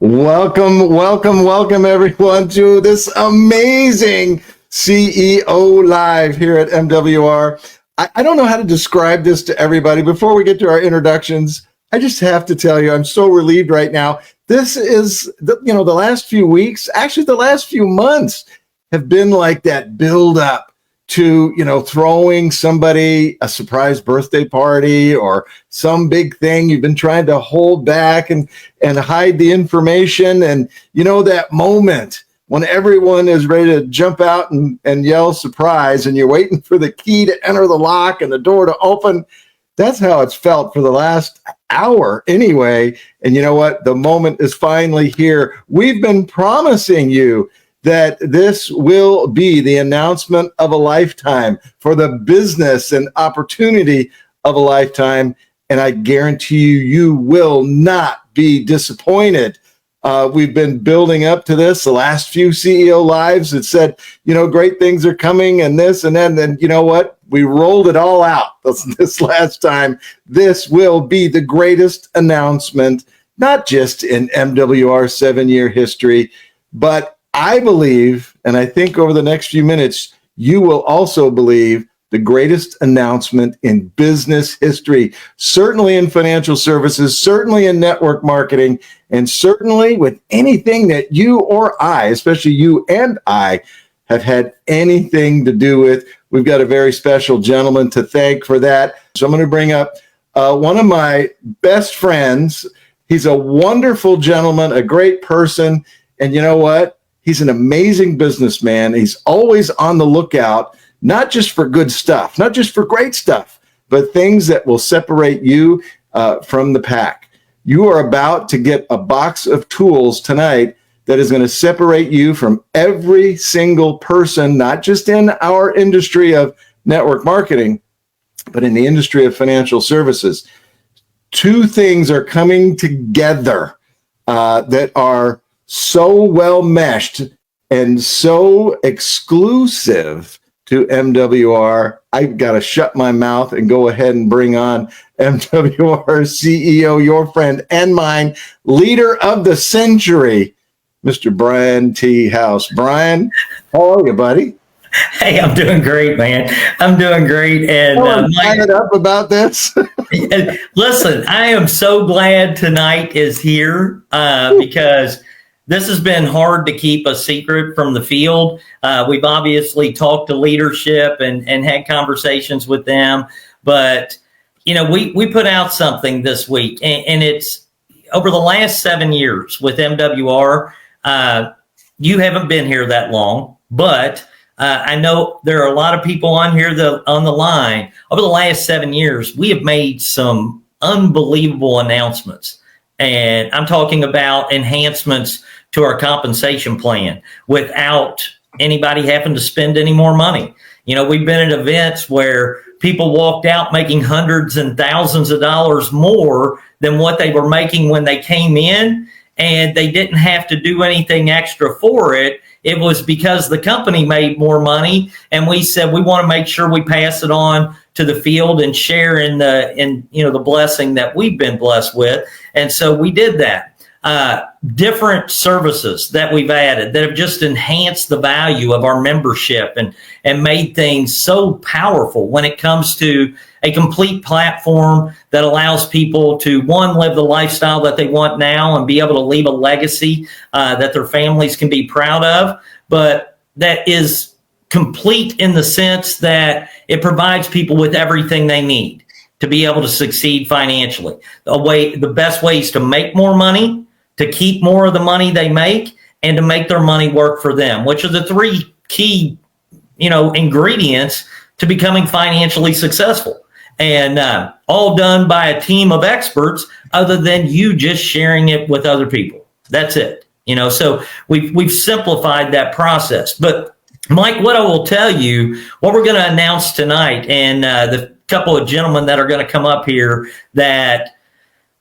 Welcome everyone to this amazing CEO Live here at MWR. I don't know how to describe this to everybody. Before we get to our introductions, I just have to tell you, I'm so relieved right now. This is, the last few weeks, actually the last few months have been like that build up to, throwing somebody a surprise birthday party or some big thing you've been trying to hold back and hide the information. And, that moment when everyone is ready to jump out and yell surprise, and you're waiting for the key to enter the lock and the door to open. That's how it's felt for the last hour anyway. And you know what? The moment is finally here. We've been promising you that this will be the announcement of a lifetime for the business and opportunity of a lifetime. And I guarantee you, you will not be disappointed. We've been building up to this the last few CEO Lives. It said, great things are coming and this and that. And then, you know what? We rolled it all out this last time. This will be the greatest announcement, not just in MWR 7-year history, but I believe, and I think over the next few minutes, you will also believe the greatest announcement in business history, certainly in financial services, certainly in network marketing, and certainly with anything that you or I, especially you and I, have had anything to do with. We've got a very special gentleman to thank for that. So I'm going to bring up one of my best friends. He's a wonderful gentleman, a great person, and you know what? He's an amazing businessman. He's always on the lookout, not just for good stuff, not just for great stuff, but things that will separate you from the pack. You are about to get a box of tools tonight that is going to separate you from every single person, not just in our industry of network marketing, but in the industry of financial services. Two things are coming together that are so well meshed and so exclusive to MWR. I've got to shut my mouth and go ahead and bring on MWR CEO, your friend and mine, leader of the century, Mr. Brian T. House. Brian, how are you, buddy? Hey, I'm doing great, man. I'm doing great. And I'm fired up about this. Listen, I am so glad tonight is here because this has been hard to keep a secret from the field. We've obviously talked to leadership and had conversations with them, but we put out something this week, and it's over the last 7 years with MWR. You haven't been here that long, but I know there are a lot of people on here on the line. Over the last 7 years, we have made some unbelievable announcements, and I'm talking about enhancements to our compensation plan without anybody having to spend any more money. We've been at events where people walked out making hundreds and thousands of dollars more than what they were making when they came in, and they didn't have to do anything extra for it. It was because the company made more money, and we said we want to make sure we pass it on to the field and share in the blessing that we've been blessed with. And so we did that. Different services that we've added that have just enhanced the value of our membership and made things so powerful when it comes to a complete platform that allows people to, one, live the lifestyle that they want now and be able to leave a legacy that their families can be proud of, but that is complete in the sense that it provides people with everything they need to be able to succeed financially. The best ways to make more money, to keep more of the money they make, and to make their money work for them, which are the three key, ingredients to becoming financially successful. And all done by a team of experts, other than you just sharing it with other people. That's it. So we've simplified that process. But Mike, what I will tell you, what we're going to announce tonight, and the couple of gentlemen that are going to come up here, that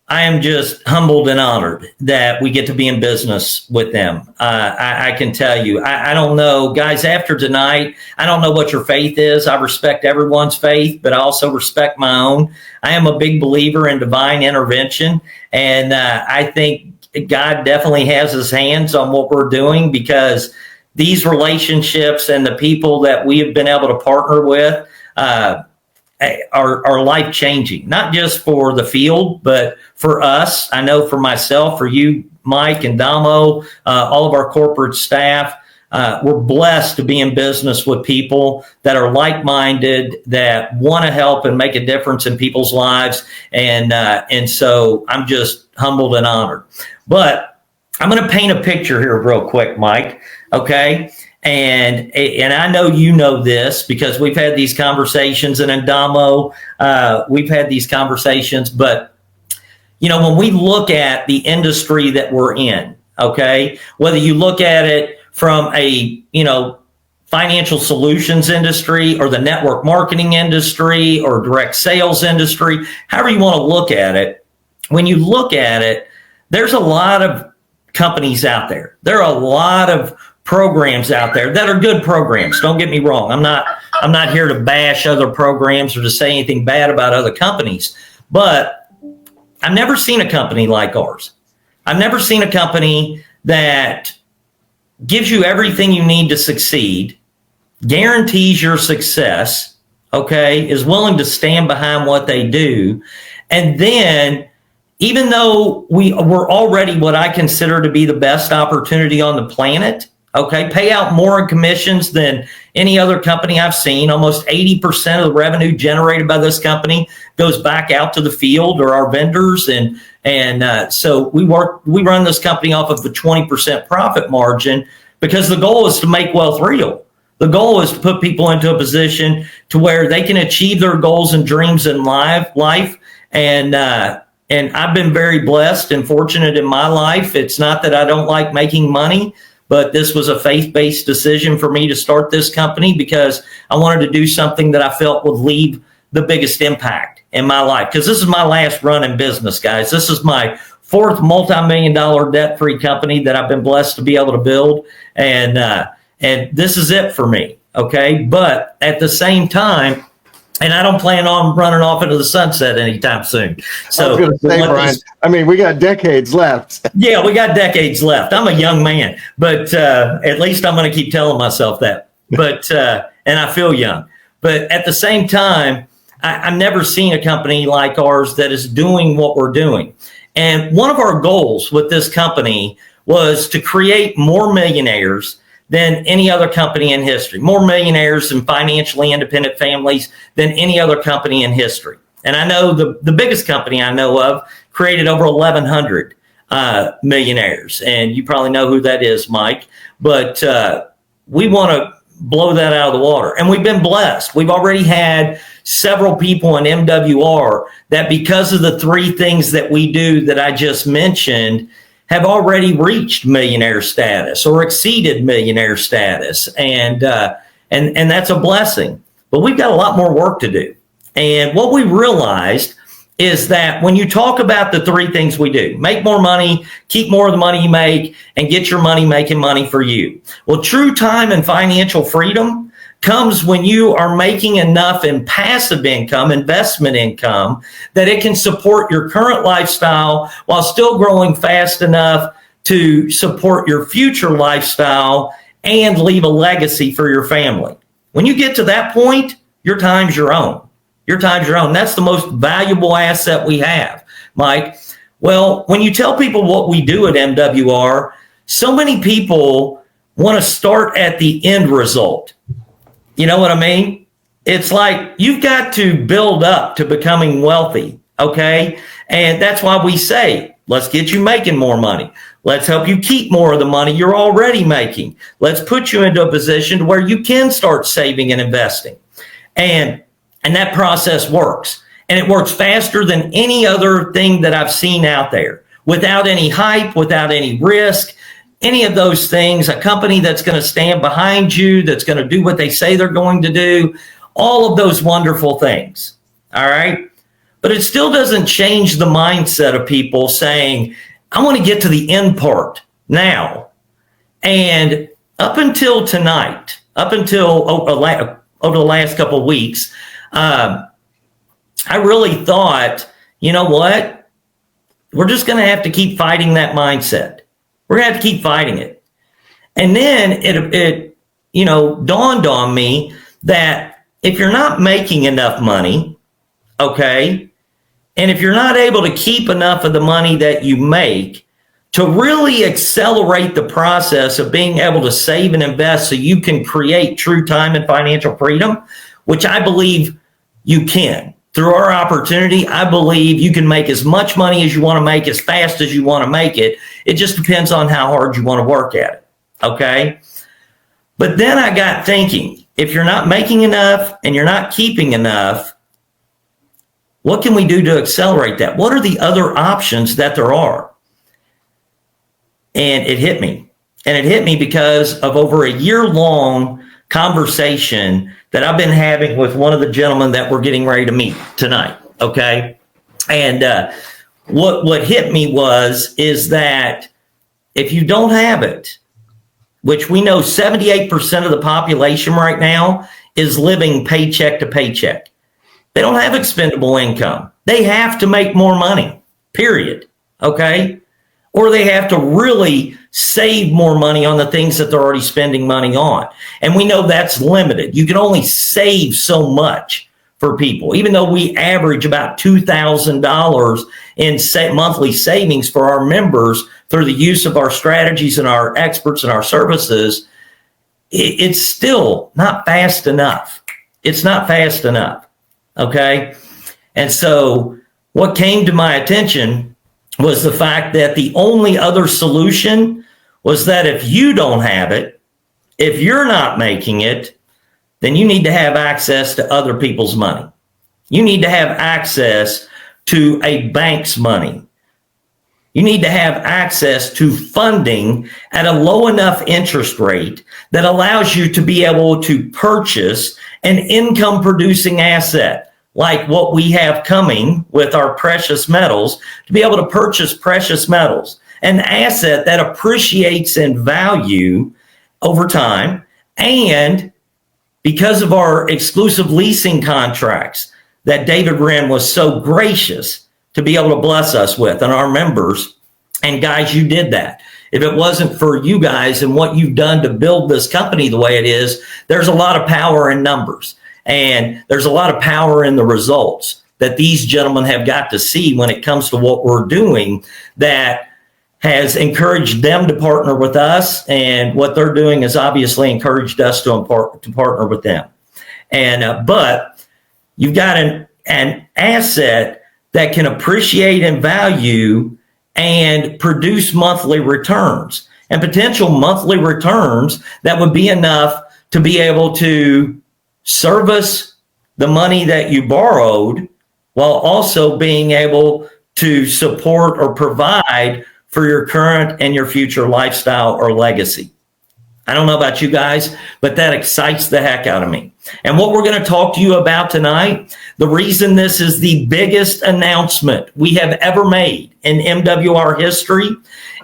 I am just humbled and honored that we get to be in business with them. I can tell you, I don't know, guys, after tonight, I don't know what your faith is. I respect everyone's faith, but I also respect my own. I am a big believer in divine intervention. And I think God definitely has his hands on what we're doing, because these relationships and the people that we have been able to partner with are life changing, not just for the field, but for us. I know for myself, for you, Mike and Damo, all of our corporate staff. We're blessed to be in business with people that are like-minded, that want to help and make a difference in people's lives. And so I'm just humbled and honored. But I'm going to paint a picture here real quick, Mike. Okay. And I know you know this because we've had these conversations, and in Damo, we've had these conversations. But, when we look at the industry that we're in, okay, whether you look at it from a, financial solutions industry or the network marketing industry or direct sales industry, however you want to look at it, when you look at it, there's a lot of companies out there. There are a lot of programs out there that are good programs. Don't get me wrong. I'm not here to bash other programs or to say anything bad about other companies, but I've never seen a company like ours. I've never seen a company that gives you everything you need to succeed, guarantees your success, okay, is willing to stand behind what they do. And then, even though we're already what I consider to be the best opportunity on the planet, okay, pay out more in commissions than any other company I've seen. Almost 80% of the revenue generated by this company goes back out to the field or our vendors. And so we run this company off of a 20% profit margin, because the goal is to make wealth real. The goal is to put people into a position to where they can achieve their goals and dreams in life. And I've been very blessed and fortunate in my life. It's not that I don't like making money, but this was a faith-based decision for me to start this company, because I wanted to do something that I felt would leave the biggest impact in my life. Because this is my last run in business, guys. This is my fourth multi-million-dollar debt-free company that I've been blessed to be able to build. And this is it for me. Okay. But at the same time, and I don't plan on running off into the sunset anytime soon. So I was going to say, Brian, we got decades left. Yeah, we got decades left. I'm a young man, but at least I'm going to keep telling myself that. But and I feel young. But at the same time, I've never seen a company like ours that is doing what we're doing. And one of our goals with this company was to create more millionaires than any other company in history, more millionaires and financially independent families than any other company in history. And I know the biggest company I know of created over 1,100 millionaires. And you probably know who that is, Mike. But we want to blow that out of the water. And we've been blessed. We've already had several people in MWR that, because of the three things that we do that I just mentioned, have already reached millionaire status or exceeded millionaire status. And that's a blessing. But we've got a lot more work to do. And what we realized is that when you talk about the three things we do, make more money, keep more of the money you make, and get your money making money for you. Well, true time and financial freedom comes when you are making enough in passive income, investment income, that it can support your current lifestyle while still growing fast enough to support your future lifestyle and leave a legacy for your family. When you get to that point, your time's your own. Your time's your own. That's the most valuable asset we have, Mike. Well, when you tell people what we do at MWR, so many people want to start at the end result. You know what I mean? It's like you've got to build up to becoming wealthy, okay? And that's why we say, let's get you making more money. Let's help you keep more of the money you're already making. Let's put you into a position where you can start saving and investing. And that process works. And it works faster than any other thing that I've seen out there, without any hype, without any risk. Any of those things, a company that's going to stand behind you, that's going to do what they say they're going to do, all of those wonderful things. All right. But it still doesn't change the mindset of people saying, I want to get to the end part now. And up until tonight, over the last couple of weeks, I really thought, you know what? we're just going to have to keep fighting that mindset. We're going to have to keep fighting it. And then it dawned on me that if you're not making enough money, okay, and if you're not able to keep enough of the money that you make to really accelerate the process of being able to save and invest so you can create true time and financial freedom, which I believe you can. Through our opportunity, I believe you can make as much money as you want to make, as fast as you want to make it. It just depends on how hard you want to work at it, okay? But then I got thinking, if you're not making enough and you're not keeping enough, what can we do to accelerate that? What are the other options that there are? And it hit me. And it hit me because of over a year-long conversation that I've been having with one of the gentlemen that we're getting ready to meet tonight, okay? And what hit me is that if you don't have it, which we know 78% of the population right now is living paycheck to paycheck. They don't have expendable income. They have to make more money, period, okay? Or they have to really save more money on the things that they're already spending money on. And we know that's limited. You can only save so much for people, even though we average about $2,000 in monthly savings for our members through the use of our strategies and our experts and our services. It's still not fast enough. It's not fast enough. Okay. And so what came to my attention was the fact that the only other solution was that if you don't have it, if you're not making it, then you need to have access to other people's money. You need to have access to a bank's money. You need to have access to funding at a low enough interest rate that allows you to be able to purchase an income producing asset like what we have coming with our precious metals, to be able to purchase precious metals, an asset that appreciates in value over time. And because of our exclusive leasing contracts that David Wren was so gracious to be able to bless us with and our members, and guys, you did that. If it wasn't for you guys and what you've done to build this company the way it is, there's a lot of power in numbers. And there's a lot of power in the results that these gentlemen have got to see when it comes to what we're doing that has encouraged them to partner with us. And what they're doing has obviously encouraged us to partner with them. And but you've got an asset that can appreciate in value and produce monthly returns, and potential monthly returns that would be enough to be able to service the money that you borrowed while also being able to support or provide for your current and your future lifestyle or legacy. I don't know about you guys, but that excites the heck out of me. And what we're going to talk to you about tonight, the reason this is the biggest announcement we have ever made in MWR history,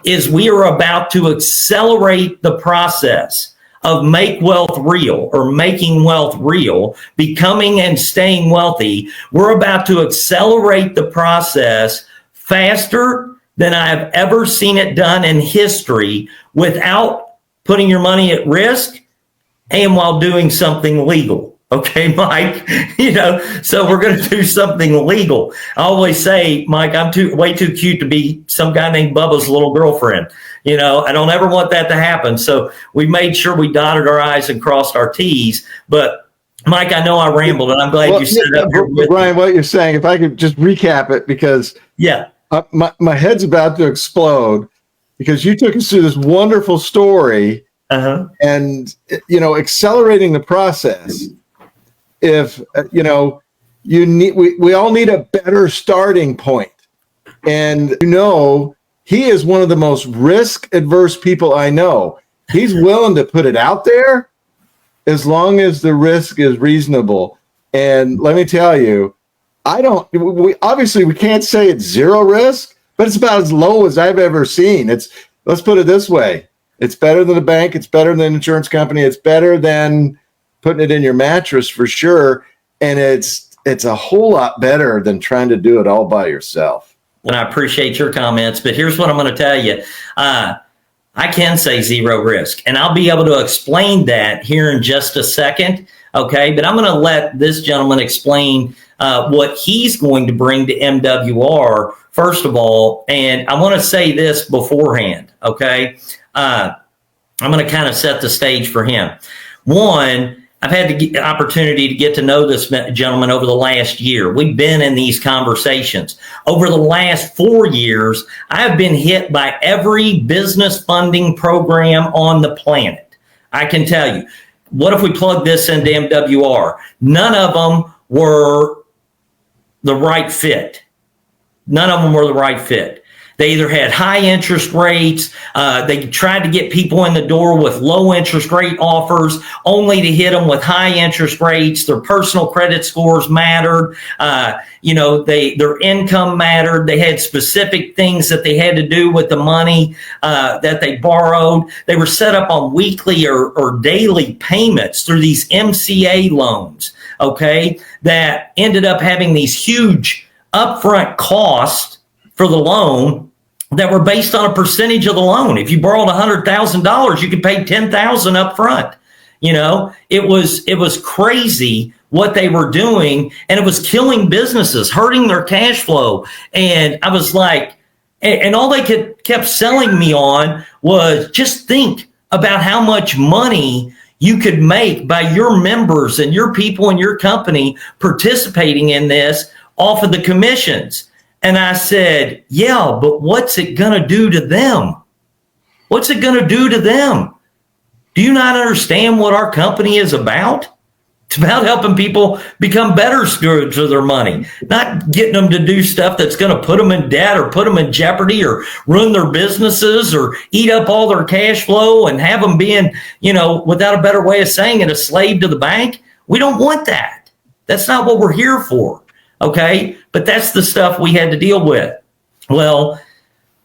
is we are about to accelerate the process of make wealth real, or making wealth real, becoming and staying wealthy. We're about to accelerate the process faster than I have ever seen it done in history, without putting your money at risk and while doing something legal. Okay, Mike, so we're going to do something legal. I always say, Mike, I'm way too cute to be some guy named Bubba's little girlfriend. I don't ever want that to happen. So we made sure we dotted our I's and crossed our T's. But Mike, I know I rambled, and I'm glad you set up here with Brian, what you're saying, if I could just recap it, because my head's about to explode, because you took us through this wonderful story and, accelerating the process. If, we all need a better starting point. And, he is one of the most risk adverse people I know. He's willing to put it out there as long as the risk is reasonable. And let me tell you, we can't say it's zero risk, but it's about as low as I've ever seen. Let's put it this way. It's better than a bank. It's better than an insurance company. It's better than putting it in your mattress for sure. And it's a whole lot better than trying to do it all by yourself. and I appreciate your comments, but here's what I'm going to tell you. I can say zero risk, and I'll be able to explain that here in just a second. Okay, but I'm going to let this gentleman explain what he's going to bring to MWR, first of all. And I want to say this beforehand. Okay, I'm going to kind of set the stage for him. One, I've had the opportunity to get to know this gentleman over the last year. We've been in these conversations. Over the last 4 years, I've been hit by every business funding program on the planet. I can tell you. What if we plug this into MWR? None of them were the right fit. None of them were the right fit. They either had high interest rates, they tried to get people in the door with low interest rate offers, only to hit them with high interest rates. Their personal credit scores mattered. Their income mattered. They had specific things that they had to do with the money that they borrowed. They were set up on weekly or daily payments through these MCA loans, okay, that ended up having these huge upfront costs for the loan that were based on a percentage of the loan. If you borrowed $100,000, you could pay $10,000 up front. It was crazy what they were doing, and it was killing businesses, hurting their cash flow. And I was like, and all they kept selling me on was just think about how much money you could make by your members and your people in your company participating in this off of the commissions. And I said, yeah, but what's it going to do to them? What's it going to do to them? Do you not understand what our company is about? It's about helping people become better stewards of their money, not getting them to do stuff that's going to put them in debt or put them in jeopardy or ruin their businesses or eat up all their cash flow and have them being, without a better way of saying it, a slave to the bank. We don't want that. That's not what we're here for. Okay, but that's the stuff we had to deal with. Well,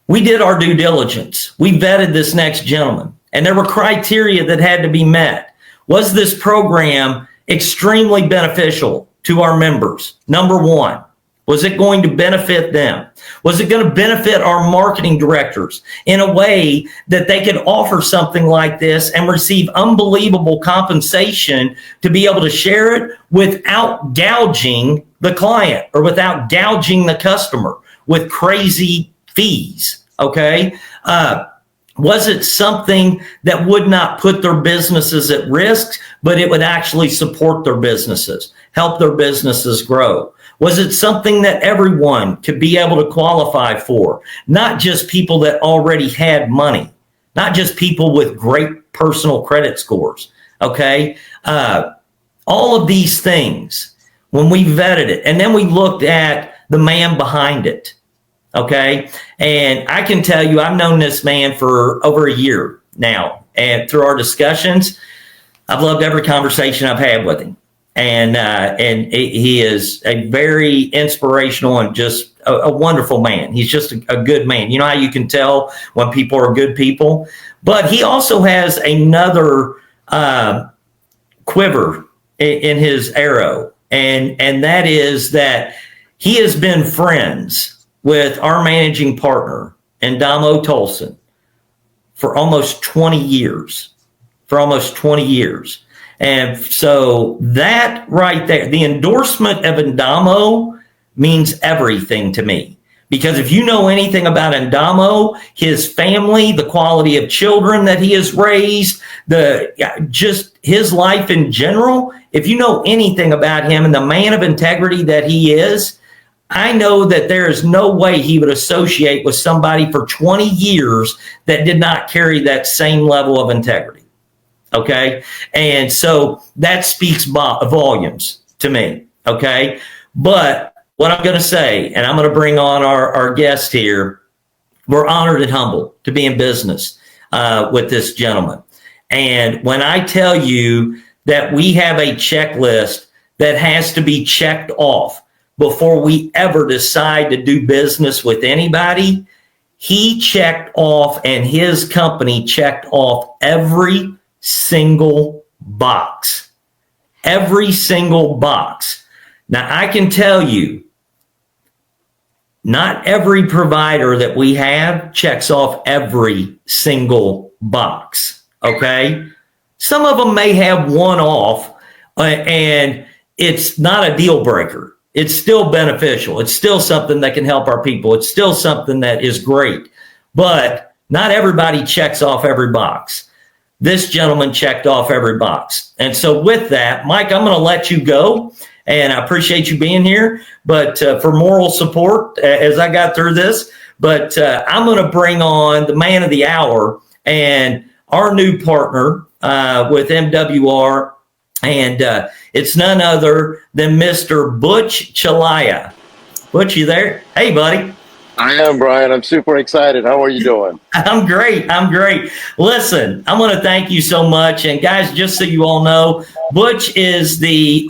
we did our due diligence. We vetted this next gentleman, and there were criteria that had to be met. Was this program extremely beneficial to our members? Number one, was it going to benefit them? Was it going to benefit our marketing directors in a way that they could offer something like this and receive unbelievable compensation to be able to share it without gouging the client or without gouging the customer with crazy fees? Okay. Was it something that would not put their businesses at risk, but it would actually support their businesses, help their businesses grow? Was it something that everyone could be able to qualify for? Not just people that already had money, not just people with great personal credit scores. Okay. All of these things, when we vetted it, and then we looked at the man behind it. Okay. And I can tell you, I've known this man for over a year now. And through our discussions, I've loved every conversation I've had with him. And he is a very inspirational and just a wonderful man. He's just a good man. You know how you can tell when people are good people? But he also has another quiver in his arrow. And that is that he has been friends with our managing partner, Endamo Tolson, for almost 20 years. And so that right there, the endorsement of Endamo means everything to me. Because if you know anything about Endamo, his family, the quality of children that he has raised, just his life in general, if you know anything about him and the man of integrity that he is, I know that there is no way he would associate with somebody for 20 years that did not carry that same level of integrity. Okay. And so that speaks volumes to me. Okay. But what I'm going to say, and I'm going to bring on our guest here, we're honored and humbled to be in business with this gentleman. And when I tell you that we have a checklist that has to be checked off before we ever decide to do business with anybody, he checked off and his company checked off every single box. Every single box. Now, I can tell you, not every provider that we have checks off every single box. Okay. Some of them may have one off, and it's not a deal breaker. It's still beneficial. It's still something that can help our people. It's still something that is great, but not everybody checks off every box. This gentleman checked off every box. And so with that, Mike, I'm going to let you go, and I appreciate you being here, but for moral support as I got through this, but I'm going to bring on the man of the hour and our new partner with MWR, and it's none other than Mr. Butch Chalaya. Butch, you there? Hey, buddy. I am, Brian. I'm super excited. How are you doing? I'm great. Listen, I want to thank you so much. And guys, just so you all know, Butch is the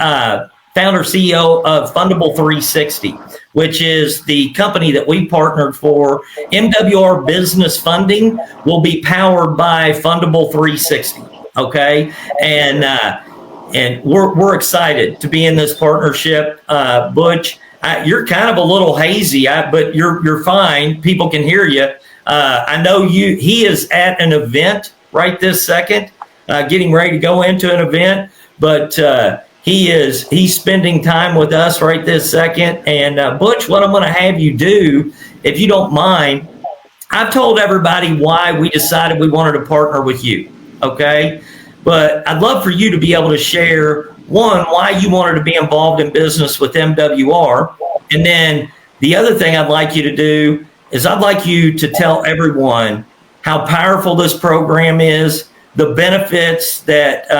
founder CEO of Fundable 360, which is the company that we partnered for. MWR Business Funding will be powered by Fundable 360. Okay. And we're excited to be in this partnership. Butch, you're kind of a little hazy, but you're fine. People can hear you. I know he is at an event right this second, getting ready to go into an event, but he's spending time with us right this second. And Butch, what I'm going to have you do, if you don't mind, I've told everybody why we decided we wanted to partner with you. Okay. But I'd love for you to be able to share, one, why you wanted to be involved in business with MWR. And then the other thing I'd like you to do is I'd like you to tell everyone how powerful this program is, the benefits that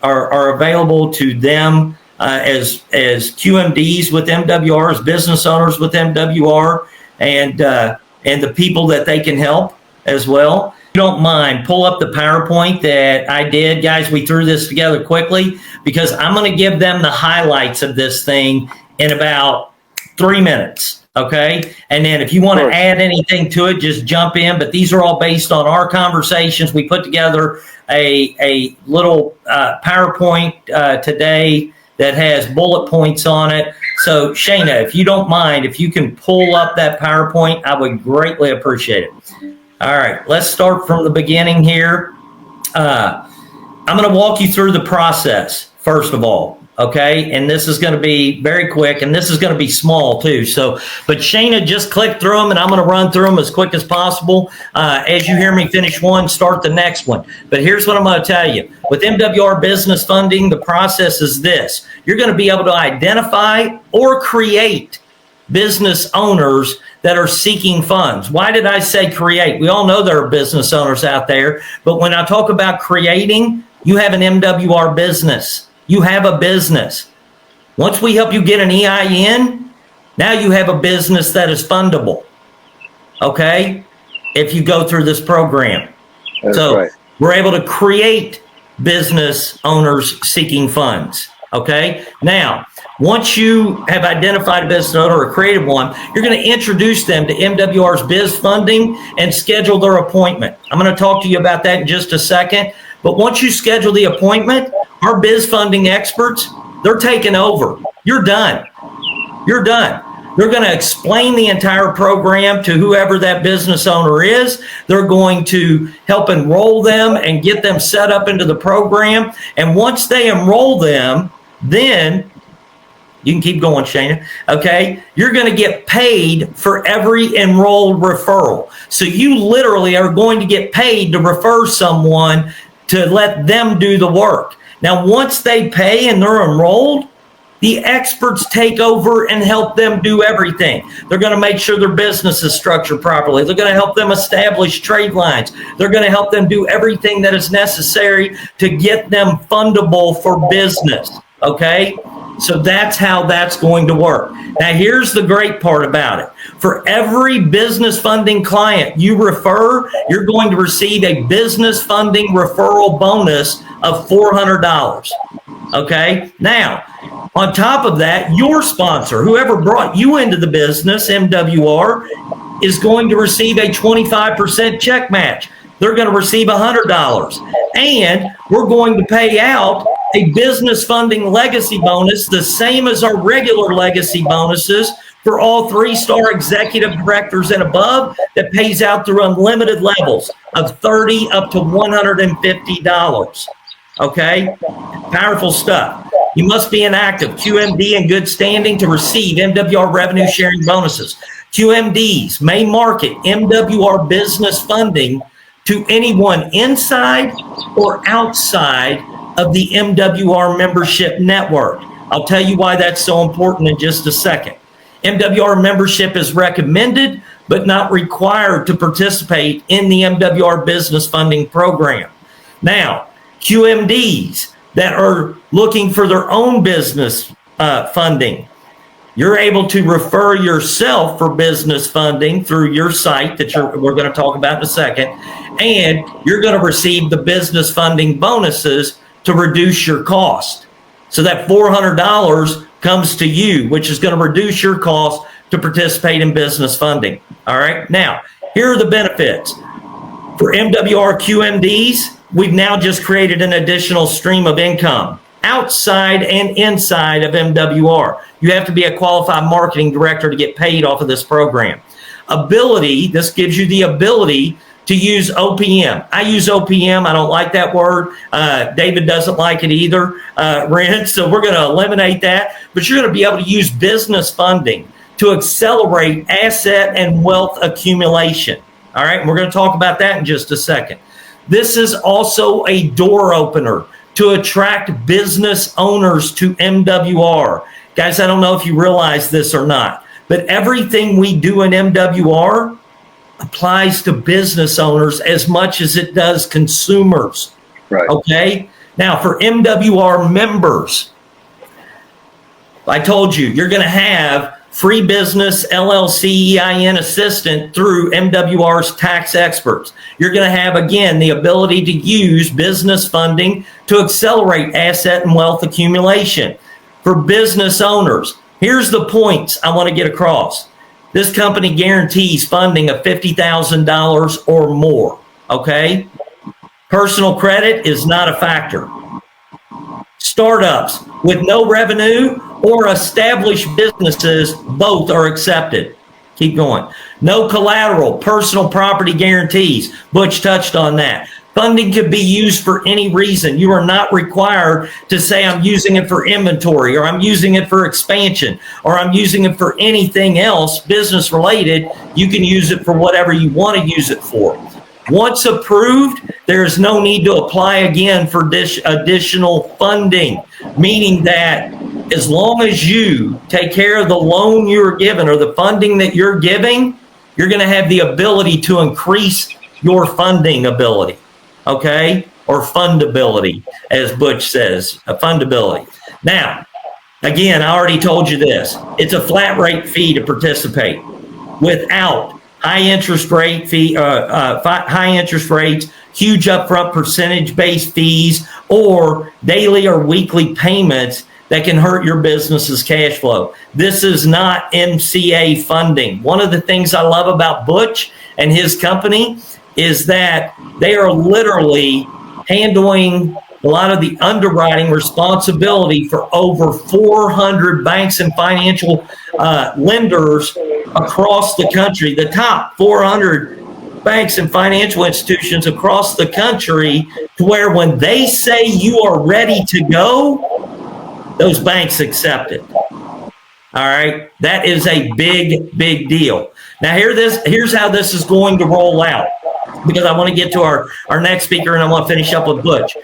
are available to them as QMDs with MWR, as business owners with MWR, and the people that they can help as well. If you don't mind, pull up the PowerPoint that I did. Guys, we threw this together quickly because I'm going to give them the highlights of this thing in about 3 minutes. Okay. And then if you want to add anything to it, just jump in. But these are all based on our conversations. We put together a little PowerPoint today that has bullet points on it. So Shayna, if you don't mind, if you can pull up that PowerPoint, I would greatly appreciate it. All right, let's start from the beginning here. I'm going to walk you through the process, first of all, okay? And this is going to be very quick, and this is going to be small too. But Shayna, just click through them, and I'm going to run through them as quick as possible. As you hear me finish one, start the next one. But here's what I'm going to tell you. With MWR Business Funding, the process is this. You're going to be able to identify or create business owners that are seeking funds. Why did I say create? We all know there are business owners out there, but when I talk about creating, you have an MWR business. You have a business. Once we help you get an EIN, now you have a business that is fundable. Okay? If you go through this program. That's right. We're able to create business owners seeking funds. Okay? Now, once you have identified a business owner or created one, you're going to introduce them to MWR's Biz Funding and schedule their appointment. I'm going to talk to you about that in just a second. But once you schedule the appointment, our Biz Funding experts, they're taking over. You're done. You're done. They're going to explain the entire program to whoever that business owner is. They're going to help enroll them and get them set up into the program. And once they enroll them, then you can keep going, Shayna. Okay. You're going to get paid for every enrolled referral. So you literally are going to get paid to refer someone to let them do the work. Now, once they pay and they're enrolled, the experts take over and help them do everything. They're going to make sure their business is structured properly. They're going to help them establish trade lines. They're going to help them do everything that is necessary to get them fundable for business. Okay? So that's how that's going to work. Now, here's the great part about it. For every business funding client you refer, you're going to receive a business funding referral bonus of $400. Okay? Now, on top of that, your sponsor, whoever brought you into the business, MWR, is going to receive a 25% check match. They're going to receive $100. And we're going to pay out a business funding legacy bonus, the same as our regular legacy bonuses, for all 3-star executive directors and above that pays out through unlimited levels of $30 up to $150. Okay? Powerful stuff. You must be an active QMD in good standing to receive MWR revenue sharing bonuses. QMDs may market MWR business funding to anyone inside or outside of the MWR membership network. I'll tell you why that's so important in just a second. MWR membership is recommended, but not required to participate in the MWR business funding program. Now, QMDs that are looking for their own business funding, you're able to refer yourself for business funding through your site that we're going to talk about in a second, and you're going to receive the business funding bonuses to reduce your cost. So that $400 comes to you, which is going to reduce your cost to participate in business funding. All right. Now, here are the benefits. For MWR QMDs, we've now just created an additional stream of income outside and inside of MWR. You have to be a qualified marketing director to get paid off of this program. Ability, this gives you the ability to use OPM. I use OPM. I don't like that word. David doesn't like it either, Ren. So we're going to eliminate that. But you're going to be able to use business funding to accelerate asset and wealth accumulation. All right. And we're going to talk about that in just a second. This is also a door opener to attract business owners to MWR. Guys, I don't know if you realize this or not, but everything we do in MWR applies to business owners as much as it does consumers. Right. Okay. Now, for MWR members, I told you, you're going to have free business LLC EIN assistant through MWR's tax experts. You're going to have, again, the ability to use business funding to accelerate asset and wealth accumulation. For business owners, here's the points I want to get across. This company guarantees funding of $50,000 or more, okay? Personal credit is not a factor. Startups with no revenue or established businesses, both are accepted. Keep going. No collateral, personal property guarantees. Butch touched on that. Funding could be used for any reason. You are not required to say, I'm using it for inventory, or I'm using it for expansion, or I'm using it for anything else business related. You can use it for whatever you want to use it for. Once approved, there is no need to apply again for additional funding, meaning that as long as you take care of the loan you're given or the funding that you're giving, you're going to have the ability to increase your funding ability. Okay, or fundability, as Butch says, a fundability. Now, again, I already told you this. It's a flat rate fee to participate without high interest rate fee, high interest rates, huge upfront percentage-based fees, or daily or weekly payments that can hurt your business's cash flow. This is not MCA funding. One of the things I love about Butch and his company is that they are literally handling a lot of the underwriting responsibility for over 400 banks and financial lenders across the country. The top 400 banks and financial institutions across the country, to where when they say you are ready to go, those banks accept it. All right. That is a big, big deal. Now, here's how this is going to roll out, because I want to get to our next speaker and I want to finish up with Butch.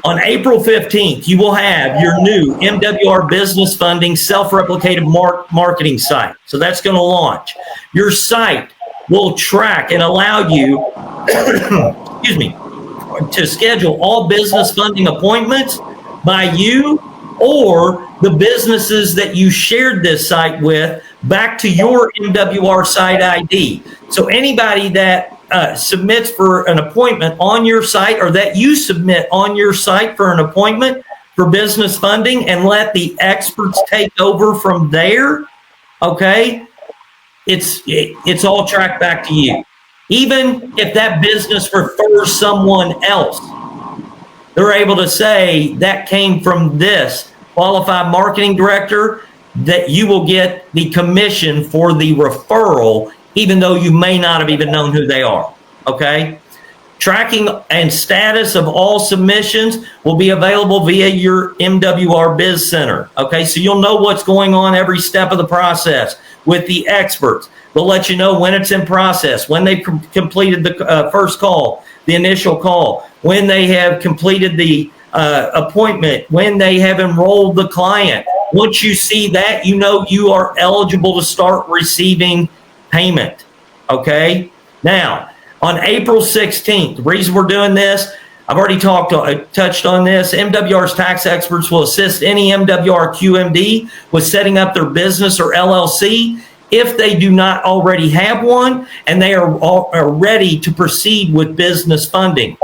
On April 15th, you will have your new MWR business funding self-replicated marketing site. So that's going to launch. Your site will track and allow you, excuse me, to schedule all business funding appointments by you or the businesses that you shared this site with back to your MWR site ID. So anybody that submits for an appointment on your site, or that you submit on your site for an appointment for business funding and let the experts take over from there, okay, it's all tracked back to you. Even if that business refers someone else, they're able to say that came from this qualified marketing director that you will get the commission for the referral, even though you may not have even known who they are. Okay? Tracking and status of all submissions will be available via your MWR Biz Center. Okay, so you'll know what's going on every step of the process with the experts. They'll let you know when it's in process, when they've completed the first call, the initial call, when they have completed the appointment, when they have enrolled the client. Once you see that, you know you are eligible to start receiving payment. Okay, now, on April 16th, the reason we're doing this, I've already touched on this. MWR's tax experts will assist any MWR QMD with setting up their business or LLC if they do not already have one and they are ready to proceed with business funding.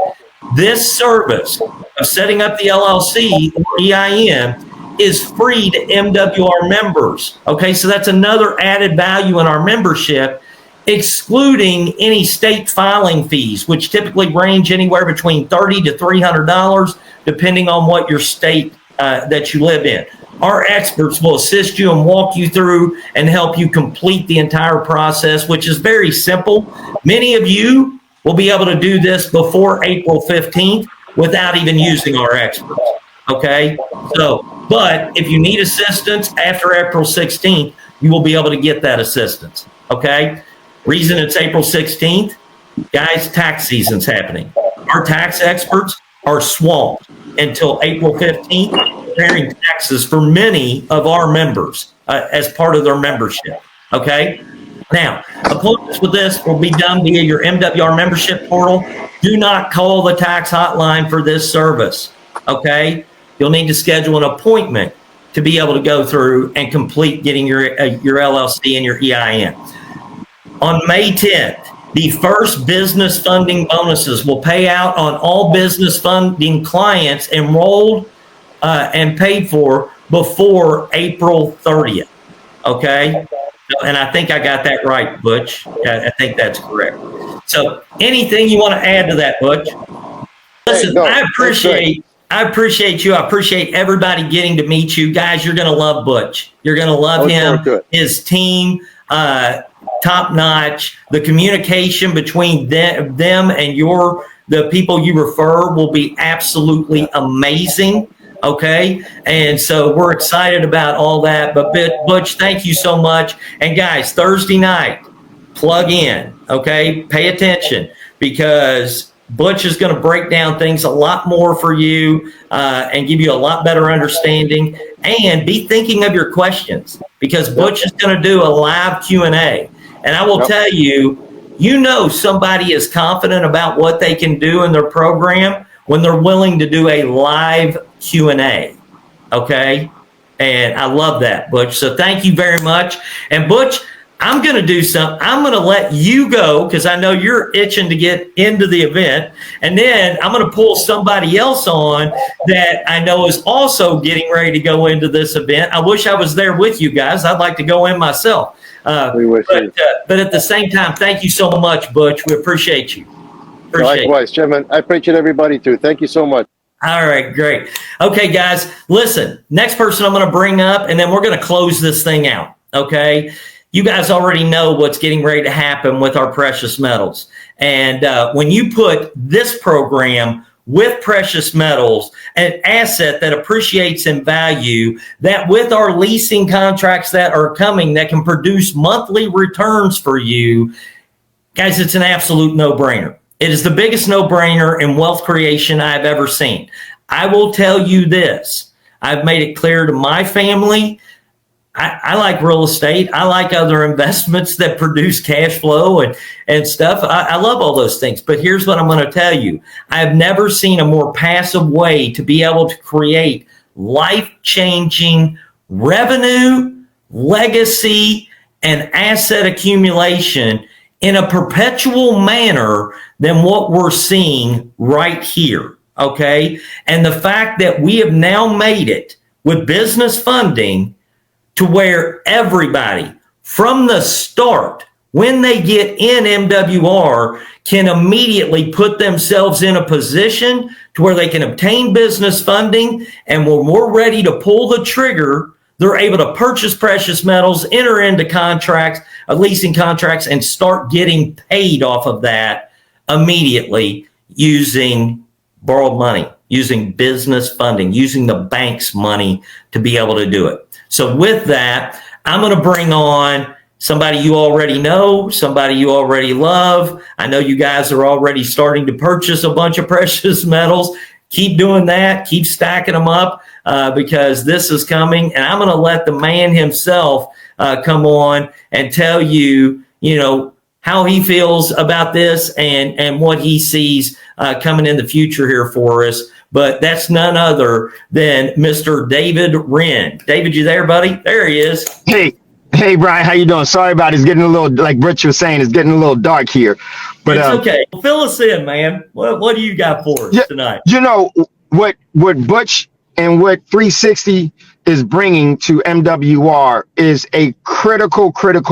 This service of setting up the LLC or EIN is free to MWR members. Okay, so that's another added value in our membership, excluding any state filing fees, which typically range anywhere between $30 to $300, depending on what your state that you live in. Our experts will assist you and walk you through and help you complete the entire process, which is very simple. Many of you will be able to do this before April 15th without even using our experts. Okay? So, but if you need assistance after April 16th, you will be able to get that assistance. Okay? Reason it's April 16th, guys, tax season's happening. Our tax experts are swamped until April 15th, preparing taxes for many of our members as part of their membership. Okay? Now, appointments with this will be done via your MWR membership portal. Do not call the tax hotline for this service. Okay? You'll need to schedule an appointment to be able to go through and complete getting your LLC and your EIN. On May 10th, the first business funding bonuses will pay out on all business funding clients enrolled and paid for before April 30th. Okay? And I think I got that right, Butch. I think that's correct. So anything you want to add to that, Butch? Listen, no, I appreciate you. I appreciate everybody getting to meet you. Guys, you're going to love Butch. You're going to love him, his team. Top notch. The communication between them and the people you refer will be absolutely amazing. Okay, and so we're excited about all that. But Butch, thank you so much. And guys, Thursday night, plug in. Okay, pay attention, because Butch is going to break down things a lot more for you and give you a lot better understanding. And be thinking of your questions, because Butch is going to do a live Q&A. And I will tell you, somebody is confident about what they can do in their program when they're willing to do a live Q&A. Okay? And I love that, Butch. So thank you very much. And Butch, I'm going to do something. I'm going to let you go because I know you're itching to get into the event. And then I'm going to pull somebody else on that I know is also getting ready to go into this event. I wish I was there with you guys. I'd like to go in myself. But at the same time, thank you so much, Butch. We appreciate you. Likewise, Chairman. I appreciate everybody too. Thank you so much. All right, great. Okay, guys, listen, next person I'm going to bring up, and then we're going to close this thing out. Okay. You guys already know what's getting ready to happen with our precious metals. And when you put this program with precious metals, an asset that appreciates in value, that with our leasing contracts that are coming that can produce monthly returns for you, guys, it's an absolute no-brainer. It is the biggest no-brainer in wealth creation I've ever seen. I will tell you this. I've made it clear to my family, I like real estate. I like other investments that produce cash flow and stuff. I love all those things. But here's what I'm going to tell you. I've never seen a more passive way to be able to create life-changing revenue, legacy, and asset accumulation in a perpetual manner than what we're seeing right here. Okay? And the fact that we have now made it with business funding to where everybody from the start, when they get in MWR, can immediately put themselves in a position to where they can obtain business funding. And when we're ready to pull the trigger, they're able to purchase precious metals, enter into contracts, leasing contracts, and start getting paid off of that immediately using borrowed money, using business funding, using the bank's money to be able to do it. So with that, I'm going to bring on somebody you already know, somebody you already love. I know you guys are already starting to purchase a bunch of precious metals. Keep doing that. Keep stacking them up because this is coming. And I'm going to let the man himself come on and tell you, how he feels about this and what he sees coming in the future here for us. But that's none other than Mr. David Wren. David, you there, buddy? There he is. Hey, Brian, how you doing? Sorry about it. It's getting a little, like Rich was saying, it's getting a little dark here. But it's okay. Well, fill us in, man. What do you got for us tonight? What Butch and what 360 is bringing to MWR is a critical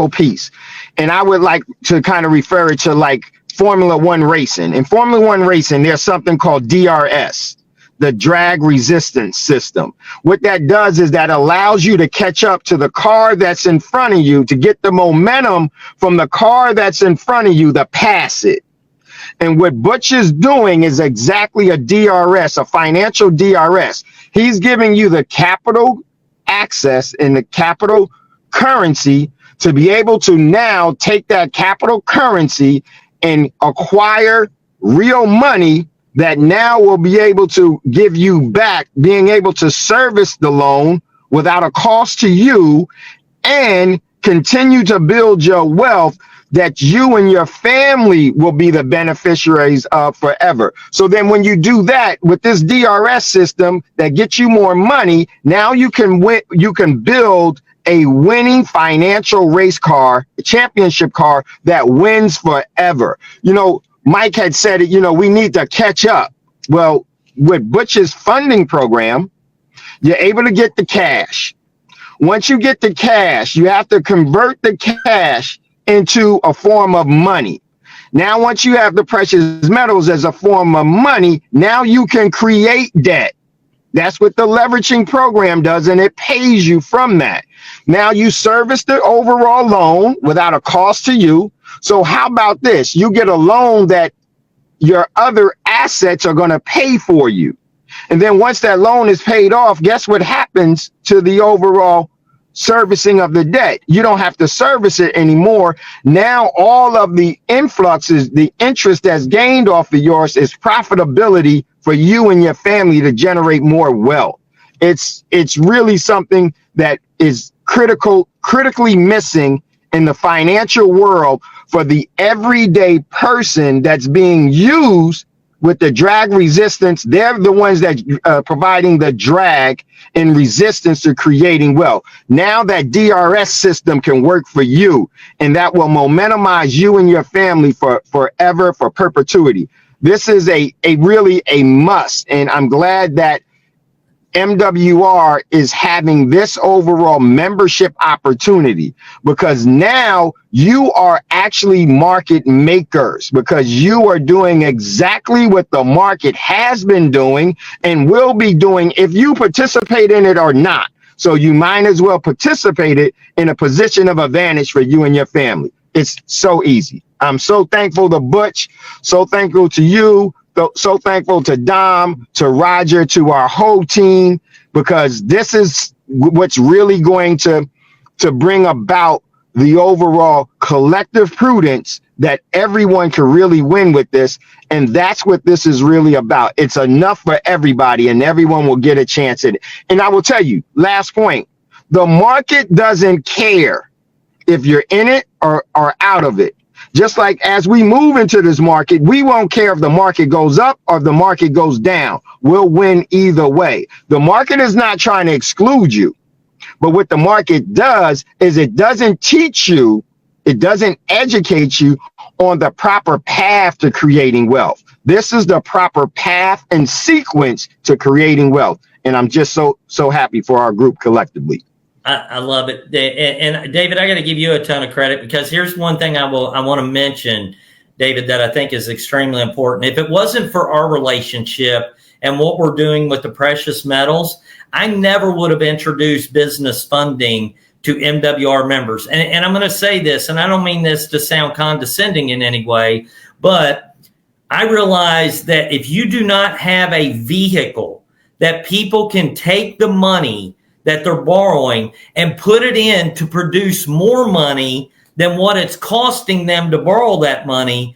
piece. And I would like to kind of refer it to like Formula One racing. In Formula One racing, there's something called DRS, the drag resistance system. What that does is that allows you to catch up to the car that's in front of you, to get the momentum from the car that's in front of you to pass it. And what Butch is doing is exactly a DRS, a financial DRS. He's giving you the capital access and the capital currency to be able to now take that capital currency and acquire real money that now will be able to give you back, being able to service the loan without a cost to you and continue to build your wealth that you and your family will be the beneficiaries of forever. So then when you do that with this DRS system that gets you more money, now you can build a winning financial race car, a championship car that wins forever. Mike had said it, we need to catch up. Well, with Butch's funding program, you're able to get the cash. Once you get the cash, you have to convert the cash into a form of money. Now, once you have the precious metals as a form of money, now you can create debt. That's what the leveraging program does, and it pays you from that. Now you service the overall loan without a cost to you. So how about this? You get a loan that your other assets are going to pay for you. And then once that loan is paid off, guess what happens to the overall servicing of the debt? You don't have to service it anymore. Now all of the influxes, the interest that's gained off of yours is profitability for you and your family to generate more wealth. It's really something that is critically missing in the financial world for the everyday person that's being used with the drag resistance. They're the ones that providing the drag and resistance to creating wealth. Now that DRS system can work for you, and that will momentumize you and your family for forever, for perpetuity. This is really a must, and I'm glad that MWR is having this overall membership opportunity, because now you are actually market makers, because you are doing exactly what the market has been doing and will be doing if you participate in it or not. So you might as well participate it in a position of advantage for you and your family. It's so easy. I'm so thankful to Butch, so thankful to you, so thankful to Dom, to Roger, to our whole team, because this is what's really going to bring about the overall collective prudence that everyone can really win with this. And that's what this is really about. It's enough for everybody, and everyone will get a chance at it. And I will tell you, last point, the market doesn't care if you're in it or out of it. Just like as we move into this market, we won't care if the market goes up or the market goes down. We'll win either way. The market is not trying to exclude you. But what the market does is it doesn't teach you, it doesn't educate you on the proper path to creating wealth. This is the proper path and sequence to creating wealth. And I'm just so happy for our group collectively. I love it. And David, I got to give you a ton of credit, because here's one thing I want to mention, David, that I think is extremely important. If it wasn't for our relationship and what we're doing with the precious metals, I never would have introduced business funding to MWR members. And I'm going to say this, and I don't mean this to sound condescending in any way, but I realize that if you do not have a vehicle that people can take the money that they're borrowing and put it in to produce more money than what it's costing them to borrow that money,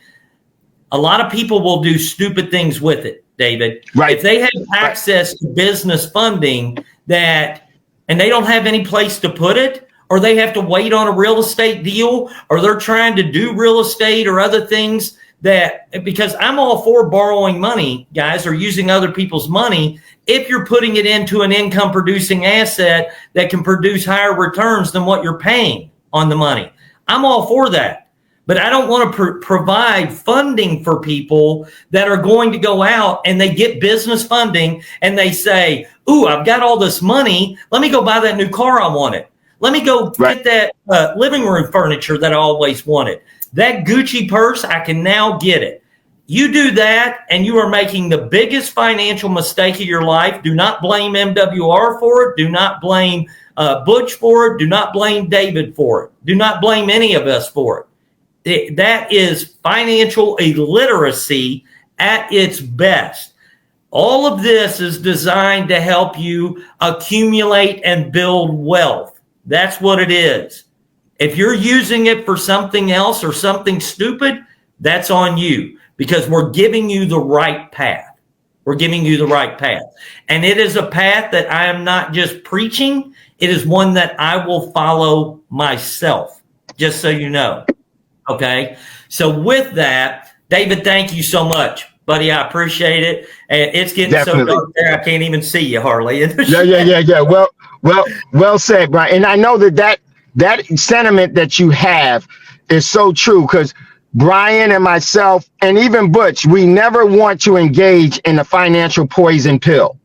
a lot of people will do stupid things with it, David. Right. If they have access to business funding and they don't have any place to put it, or they have to wait on a real estate deal, or they're trying to do real estate or other things because I'm all for borrowing money, guys, or using other people's money if you're putting it into an income producing asset that can produce higher returns than what you're paying on the money. I'm all for that. But I don't want to provide funding for people that are going to go out and they get business funding and they say, ooh, I've got all this money. Let me go buy that new car I wanted. Let me go get that living room furniture that I always wanted. That Gucci purse, I can now get it. You do that and you are making the biggest financial mistake of your life. Do not blame MWR for it. Do not blame Butch for it. Do not blame David for it. Do not blame any of us for it. That is financial illiteracy at its best. All of this is designed to help you accumulate and build wealth. That's what it is. If you're using it for something else or something stupid, that's on you, because we're giving you the right path. We're giving you the right path. And it is a path that I am not just preaching. It is one that I will follow myself, just so you know. Okay. So with that, David, thank you so much, buddy. I appreciate it. And it's getting so dark there, I can't even see you hardly. Yeah. Well said, Brian. And I know that sentiment that you have is so true, because Brian and myself and even Butch, we never want to engage in a financial poison pill.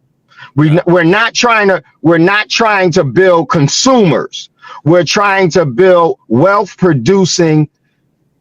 We're not trying to build consumers. We're trying to build wealth producing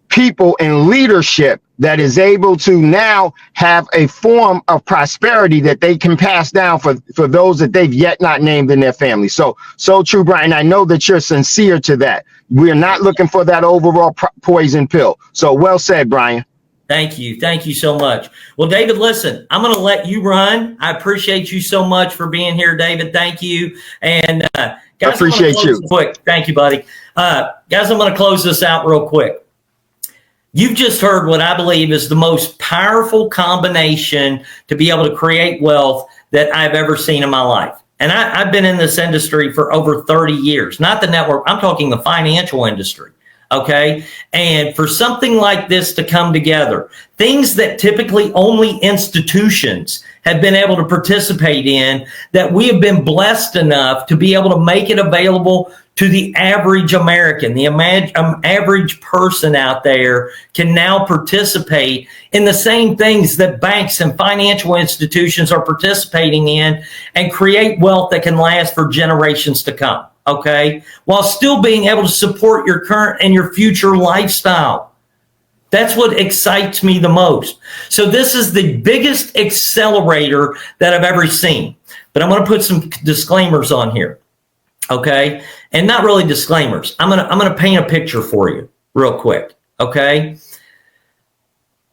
people in leadership that is able to now have a form of prosperity that they can pass down for those that they've yet not named in their family. So true, Brian. I know that you're sincere to that. We're not looking for that overall poison pill. So well said, Brian. Thank you. Thank you so much. Well, David, listen, I'm going to let you run. I appreciate you so much for being here, David. Thank you. And guys, I appreciate you. Quick. Thank you, buddy. Guys, I'm going to close this out real quick. You've just heard what I believe is the most powerful combination to be able to create wealth that I've ever seen in my life. And I've been in this industry for over 30 years, not the network. I'm talking the financial industry. Okay. And for something like this to come together, things that typically only institutions have been able to participate in, that we have been blessed enough to be able to make it available to the average American. The average person out there can now participate in the same things that banks and financial institutions are participating in and create wealth that can last for generations to come. Okay, while still being able to support your current and your future lifestyle. That's what excites me the most. So this is the biggest accelerator that I've ever seen. But I'm going to put some disclaimers on here. Okay, and not really disclaimers. I'm gonna paint a picture for you real quick. Okay,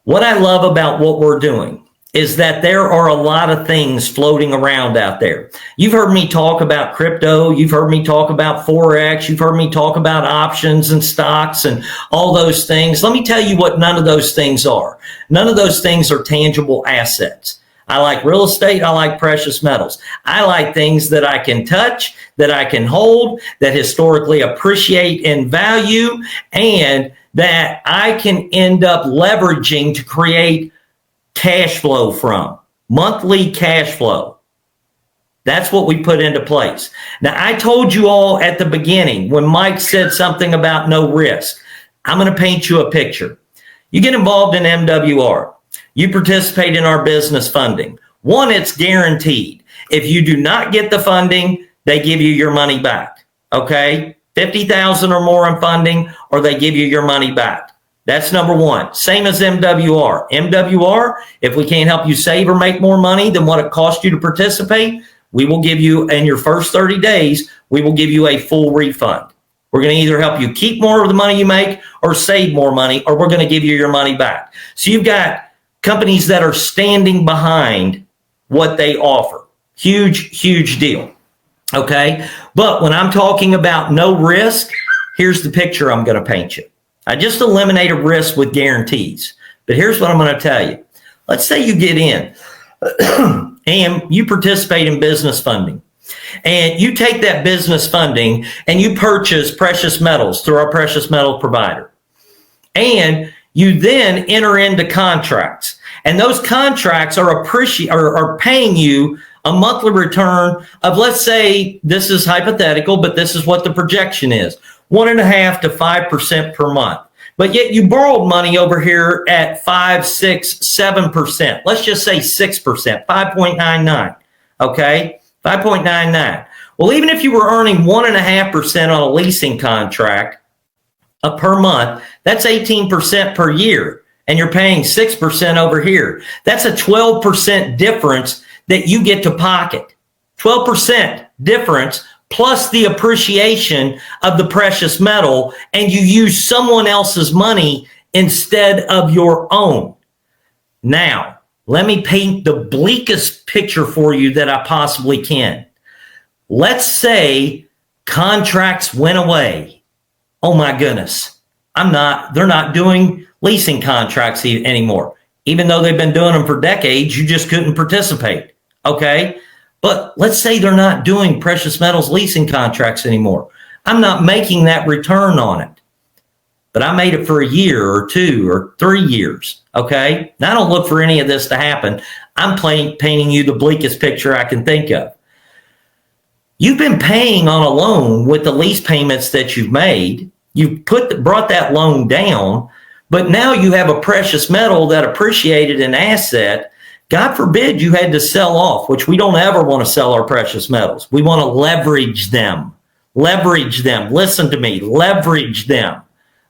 what I love about what we're doing is that there are a lot of things floating around out there. You've heard me talk about crypto. You've heard me talk about Forex. You've heard me talk about options and stocks and all those things. Let me tell you what none of those things are. None of those things are tangible assets. I like real estate. I like precious metals. I like things that I can touch, that I can hold, that historically appreciate in value, and that I can end up leveraging to create cash flow from, monthly cash flow. That's what we put into place. Now, I told you all at the beginning when Mike said something about no risk. I'm going to paint you a picture. You get involved in MWR. You participate in our business funding. One, it's guaranteed. If you do not get the funding, they give you your money back. Okay? $50,000 or more in funding, or they give you your money back. That's number one. Same as MWR. MWR, if we can't help you save or make more money than what it cost you to participate, we will give you, in your first 30 days, we will give you a full refund. We're going to either help you keep more of the money you make or save more money, or we're going to give you your money back. So you've got companies that are standing behind what they offer. Huge, huge deal. Okay. But when I'm talking about no risk, here's the picture I'm going to paint you. I just eliminated risk with guarantees. But here's what I'm going to tell you. Let's say you get in and you participate in business funding. And you take that business funding and you purchase precious metals through our precious metal provider. And you then enter into contracts. And those contracts are paying you a monthly return of, let's say, this is hypothetical, but this is what the projection is, 1.5% to 5% per month. But yet you borrowed money over here at 5, 6, 7%. Let's just say 6%, 5.99. Okay, 5.99. Well, even if you were earning 1.5% on a leasing contract per month, that's 18% per year. And you're paying 6% over here. That's a 12% difference that you get to pocket. 12% difference plus the appreciation of the precious metal, and you use someone else's money instead of your own. Now, let me paint the bleakest picture for you that I possibly can. Let's say contracts went away. Oh my goodness. They're not doing leasing contracts anymore. Even though they've been doing them for decades, you just couldn't participate. Okay. But let's say they're not doing precious metals leasing contracts anymore. I'm not making that return on it, but I made it for a year or 2 or 3 years. Okay. Now I don't look for any of this to happen. I'm painting you the bleakest picture I can think of. You've been paying on a loan with the lease payments that you've made. You brought that loan down, but now you have a precious metal that appreciated an asset. God forbid you had to sell off, which we don't ever want to sell our precious metals. We want to leverage them. Leverage them. Listen to me. Leverage them.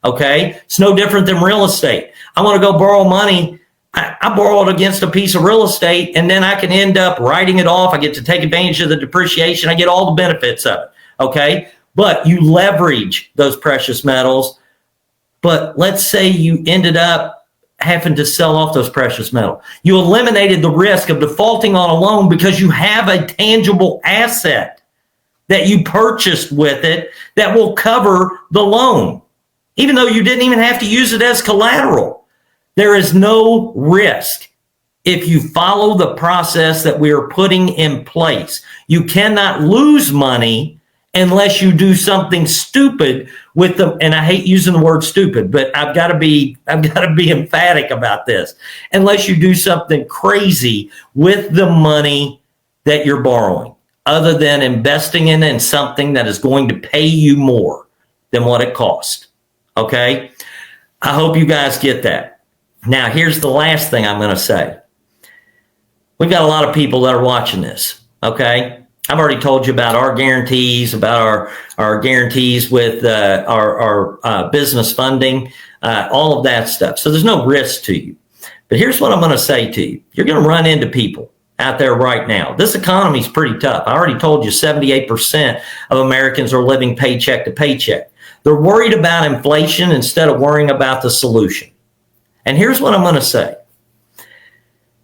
Okay? It's no different than real estate. I want to go borrow money. I borrow it against a piece of real estate, and then I can end up writing it off. I get to take advantage of the depreciation. I get all the benefits of it. Okay? But you leverage those precious metals. But let's say you ended up having to sell off those precious metals. You eliminated the risk of defaulting on a loan because you have a tangible asset that you purchased with it that will cover the loan, even though you didn't even have to use it as collateral. There is no risk if you follow the process that we are putting in place. You cannot lose money unless you do something stupid with them. And I hate using the word stupid, but I've got to be emphatic about this. Unless you do something crazy with the money that you're borrowing, other than investing in something that is going to pay you more than what it cost. Okay. I hope you guys get that. Now, here's the last thing I'm going to say. We've got a lot of people that are watching this. Okay. I've already told you about our guarantees, about our guarantees with our business funding, all of that stuff. So there's no risk to you. But here's what I'm going to say to you. You're going to run into people out there right now. This economy is pretty tough. I already told you 78% of Americans are living paycheck to paycheck. They're worried about inflation instead of worrying about the solution. And here's what I'm going to say.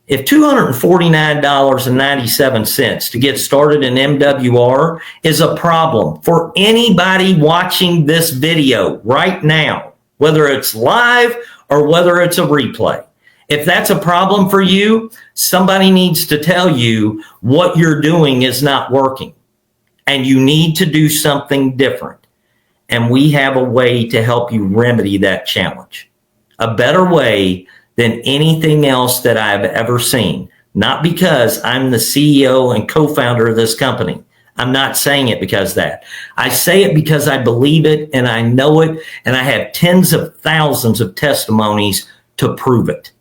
If $249.97 to get started in MWR is a problem for anybody watching this video right now, whether it's live or whether it's a replay, if that's a problem for you, somebody needs to tell you what you're doing is not working and you need to do something different. And we have a way to help you remedy that challenge, a better way than anything else that I've ever seen. Not because I'm the CEO and co-founder of this company. I'm not saying it because of that. I say it because I believe it and I know it, and I have tens of thousands of testimonies to prove it.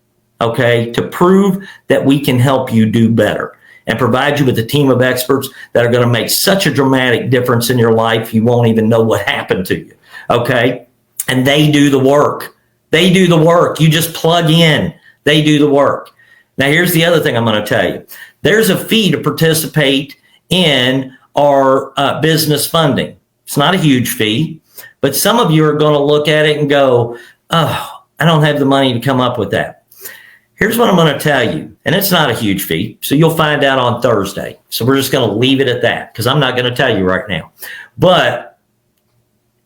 Okay? To prove that we can help you do better and provide you with a team of experts that are going to make such a dramatic difference in your life you won't even know what happened to you. Okay? And they do the work. They do the work. You just plug in. They do the work. Now, here's the other thing I'm going to tell you. There's a fee to participate in our business funding. It's not a huge fee, but some of you are going to look at it and go, oh, I don't have the money to come up with that. Here's what I'm going to tell you, and it's not a huge fee, so you'll find out on Thursday. So we're just going to leave it at that because I'm not going to tell you right now. But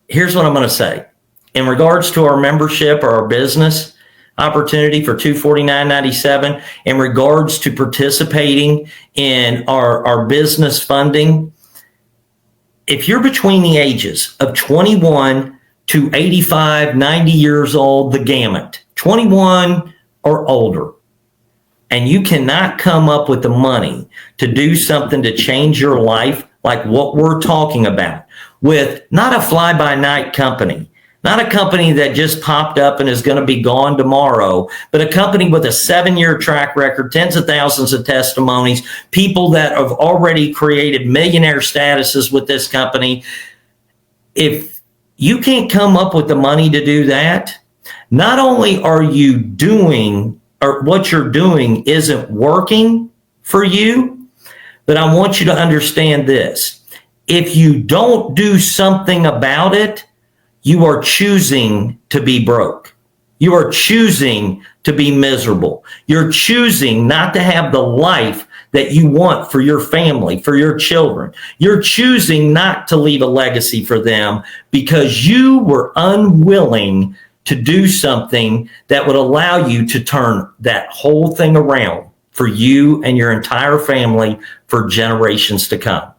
here's what I'm going to say. In regards to our membership or our business opportunity for $249.97, in regards to participating in our business funding, if you're between the ages of 21 to 85, 90 years old, the gamut, 21 or older, and you cannot come up with the money to do something to change your life like what we're talking about, with not a fly-by-night company, not a company that just popped up and is going to be gone tomorrow, but a company with a 7-year track record, tens of thousands of testimonies, people that have already created millionaire statuses with this company. If you can't come up with the money to do that, not only are you doing, or what you're doing isn't working for you, but I want you to understand this. If you don't do something about it, you are choosing to be broke. You are choosing to be miserable. You're choosing not to have the life that you want for your family, for your children. You're choosing not to leave a legacy for them because you were unwilling to do something that would allow you to turn that whole thing around for you and your entire family for generations to come.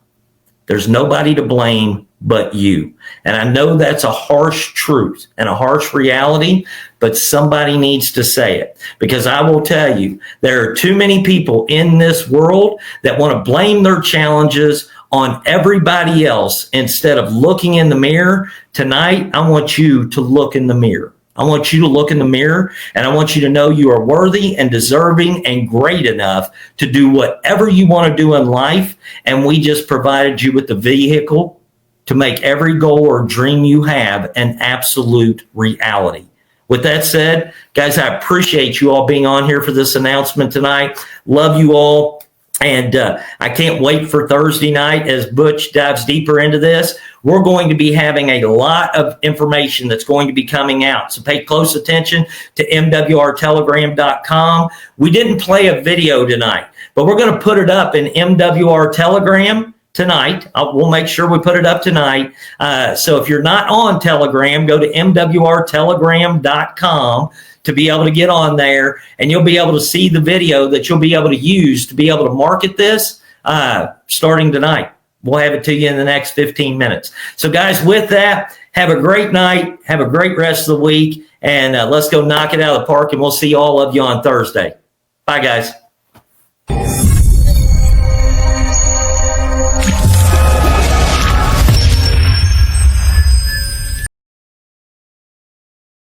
There's nobody to blame but you. And I know that's a harsh truth and a harsh reality, but somebody needs to say it, because I will tell you, there are too many people in this world that want to blame their challenges on everybody else instead of looking in the mirror. Tonight, I want you to look in the mirror. I want you to look in the mirror, and I want you to know you are worthy and deserving and great enough to do whatever you want to do in life. And we just provided you with the vehicle to make every goal or dream you have an absolute reality. With that said, guys, I appreciate you all being on here for this announcement tonight. Love you all. And I can't wait for Thursday night as Butch dives deeper into this. We're going to be having a lot of information that's going to be coming out. So pay close attention to MWRtelegram.com. We didn't play a video tonight, but we're going to put it up in MWR Telegram tonight. We'll make sure we put it up tonight. So if you're not on Telegram, go to MWRtelegram.com to be able to get on there, and you'll be able to see the video that you'll be able to use to be able to market this starting tonight. We'll have it to you in the next 15 minutes. So guys, with that, have a great night. Have a great rest of the week, and let's go knock it out of the park, and we'll see all of you on Thursday. Bye, guys.